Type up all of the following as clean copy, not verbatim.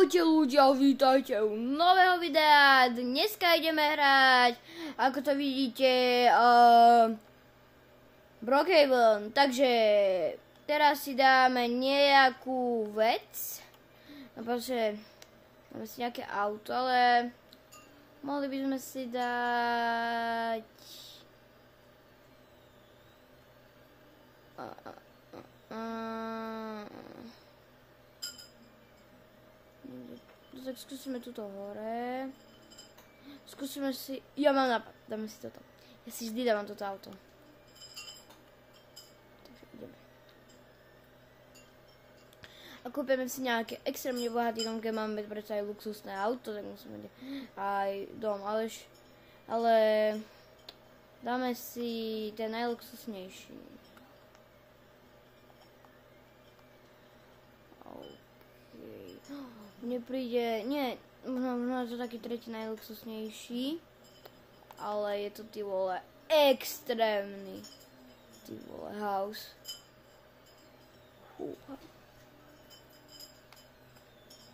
Čaute ľudia, vítajte u nového videa. Dneska ideme hrať, ako to vidíte, Brookhaven. Takže teraz si dáme nejakú vec. No proste, dáme si nejaké auto, ale mohli by sme si dať... Tak skúsime tuto hore. Skúsime si... Ja mám nápad, dáme si toto. Ja si vždy dávam toto auto. Takže ideme. A kúpime si nejaké extrémne bohatý dom, keď máme predsa aj luxusné auto, tak musíme mať aj dom, ale dáme si ten najluxusnejší. Mne príde, nie, možno je to taký tretí najluxusnejší, ale je to ty vole extrémny, ty vole house.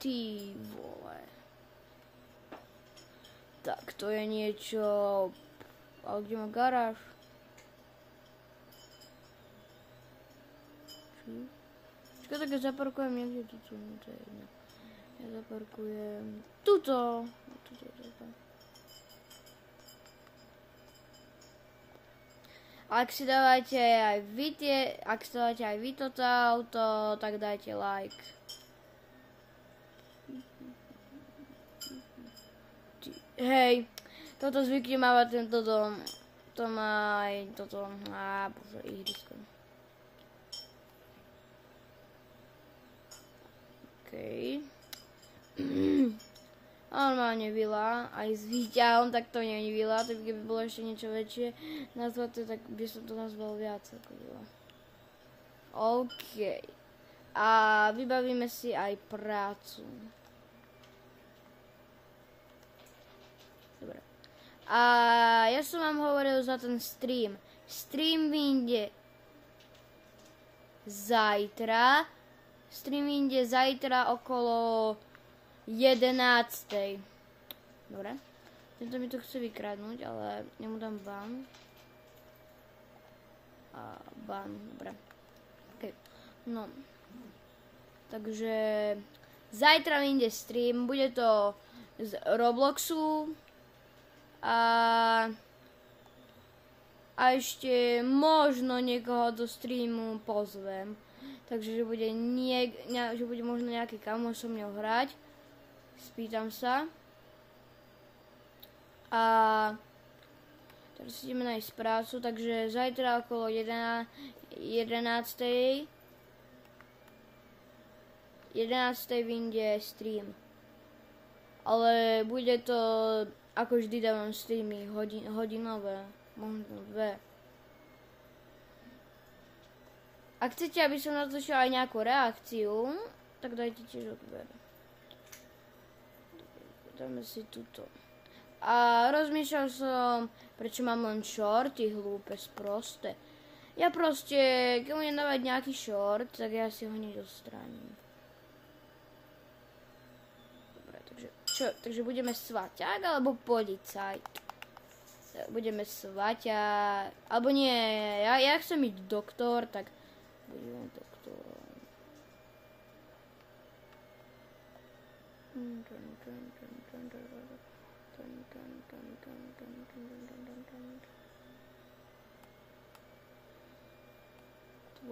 Ty vole. Tak to je niečo, ale kde má garáž? Čakaj, tak ja zaparkujem niekde tuto, no to je jedno. Ja zaparkujem tuto. Ak si dávate aj vy toto auto, tak dajte like. Hej, toto zvykne mávať tento dom. To má aj toto. Bože, ihrisko. Okej. Normálne vila, aj s výťahom, tak to nie je vila, to keby bolo ešte niečo väčšie nazvaté, tak by som to nazval viac ako vila. OK. A vybavíme si aj prácu. Dobre. A ja som vám hovoril za ten stream. Stream vyjde zajtra. Stream vyjde zajtra okolo 11. Dobre. Tento mi to chce vykradnúť, ale ja mu dám ban. A ban, dobre. OK. No. Takže zajtra vyjde stream, bude to z Robloxu. A ešte možno niekoho do streamu pozvem. Takže že bude možno nejaký kamoš so mňou hrať. Spýtam sa. A teraz ideme nájsť prácu, takže zajtra okolo 11. 11. vyjde stream. Ale bude to, ako vždy dávam streamy, hodinové, možno 2. Ak chcete, aby som natočil aj nejakú reakciu, tak dajte tiež odber. Dáme si túto. A rozmýšľal som, prečo mám len shorty, hlúpe, sprosté. Ja proste, keď budem dávať nejaký short, tak ja si ho hneď odstránim. Dobre, takže budeme svaťák alebo policajt? Budeme svaťák, alebo nie, ja chcem byť doktor, tak budeme doktorom.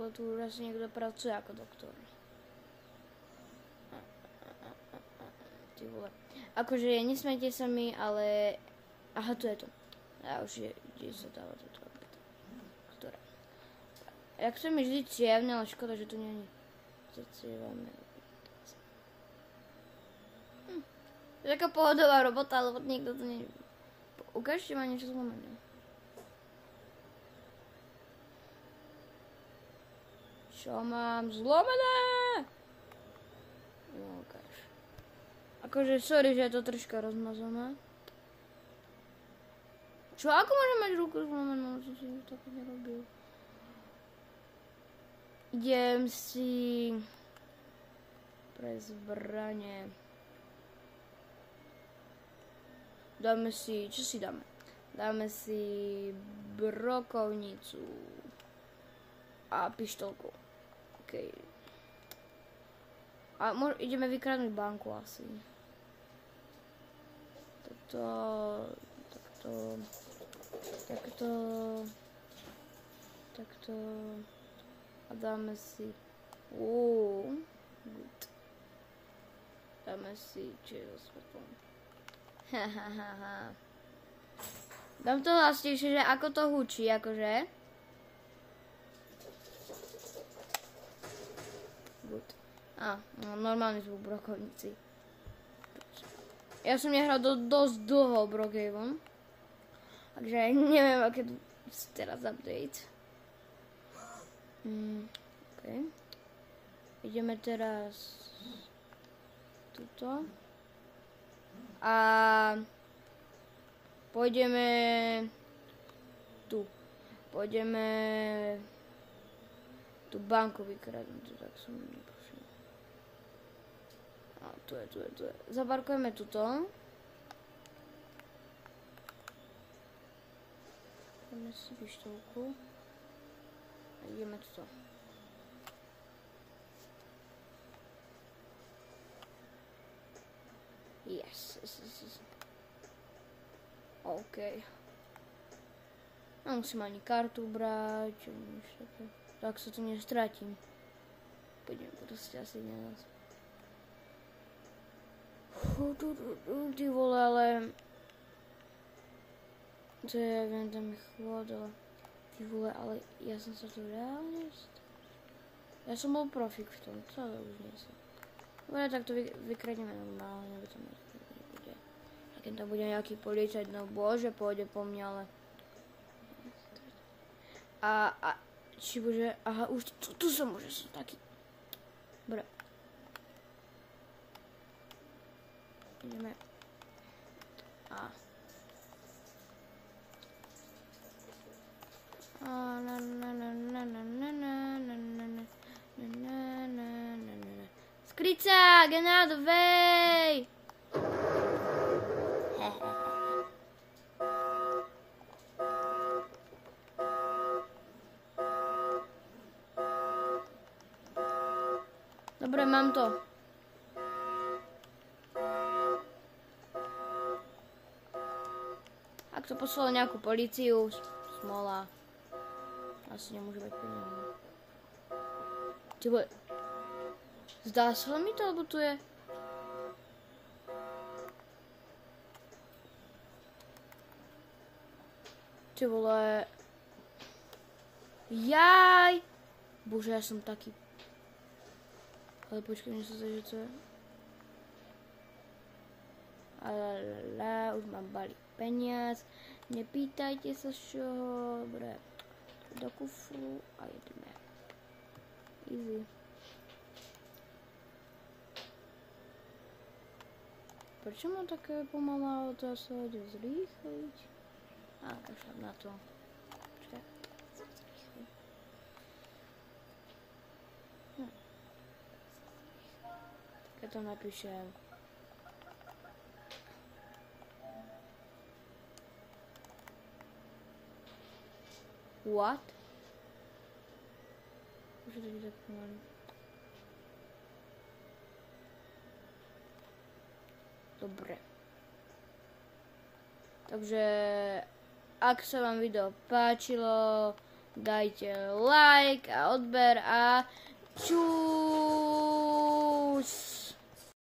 Tu raz niekto pracuje ako doktor. Ty vole. Akože nesmejte sa mi, ale... Aha, tu je to. Ja už je, kde sa dáva toto. Ktorá. Ja chcem mi vždy cievne, ale škoda, že tu nie je. Zacievame. Je taká pohodová robota, ale niekto to nie... Ukážte ma niečo zlomené. Čo mám zlomené? No, ukáž. Akože, sorry, že je to troška rozmazané. Čo, ako môžem mať ruku zlomenú? Čo si tak nerobil? Idem si... pre zbranie. Dáme si, čo si dáme? Dáme si brokovnicu a pištolku. OK. A ideme vykradnúť banku asi. Takto. A dáme si... good. Dáme si, čo je za svetlom. Dám to hlasnejšie, že ako to hučí, akože. Good. Normálny zvuk brokovnici. Ja som nehral dosť dlho Brookhaven. Takže neviem, aké tu teraz update. OK. Ideme teraz tuto. A pôjdeme tu. Pôjdeme tú banku vykradnúť, tak som nepošiel. A tu je. Zaparkujeme tuto. Dáme si pištolku. A ideme tuto. Yes. OK. Nemusím ani kartu brať, nič také. Tak sa tu nestratím. Pôjdem proste asi nás. Ty vole, ale... To je, viem, tam je chôd, ale... Ty vole, ale ja som sa tu reálne... Ja som bol profik v tom, to ale už nie som. Dobre, tak to vykradneme normálne, aby to nebude. A keď tam bude nejaký policajt, no bože, pôjde po mňa, ale... A či bože, aha, už tu som taký. Dobre. Ideme. Skryť sa, get out of the way! Dobre, mám to. Ak to poslalo nejakú políciu, smola. Asi nemôže mať peniaze. Ty vole. Zdá sa mi to, alebo tu je? Ty vole. Jaj! Bože, ja som taký. Ale počkaj, mne sa zdá, že to je. Už mám balík peniaz. Nepýtajte sa z čoho. Dobre. Do kufru a jedeme. Easy. Prečo mám také pomalé auto? Sa ide zrýchliť? Kašľam na to. Počkaj. Ja to napíšem. What? Už to je tak pomalý. Dobre. Takže ak sa vám video páčilo, dajte like a odber a čus.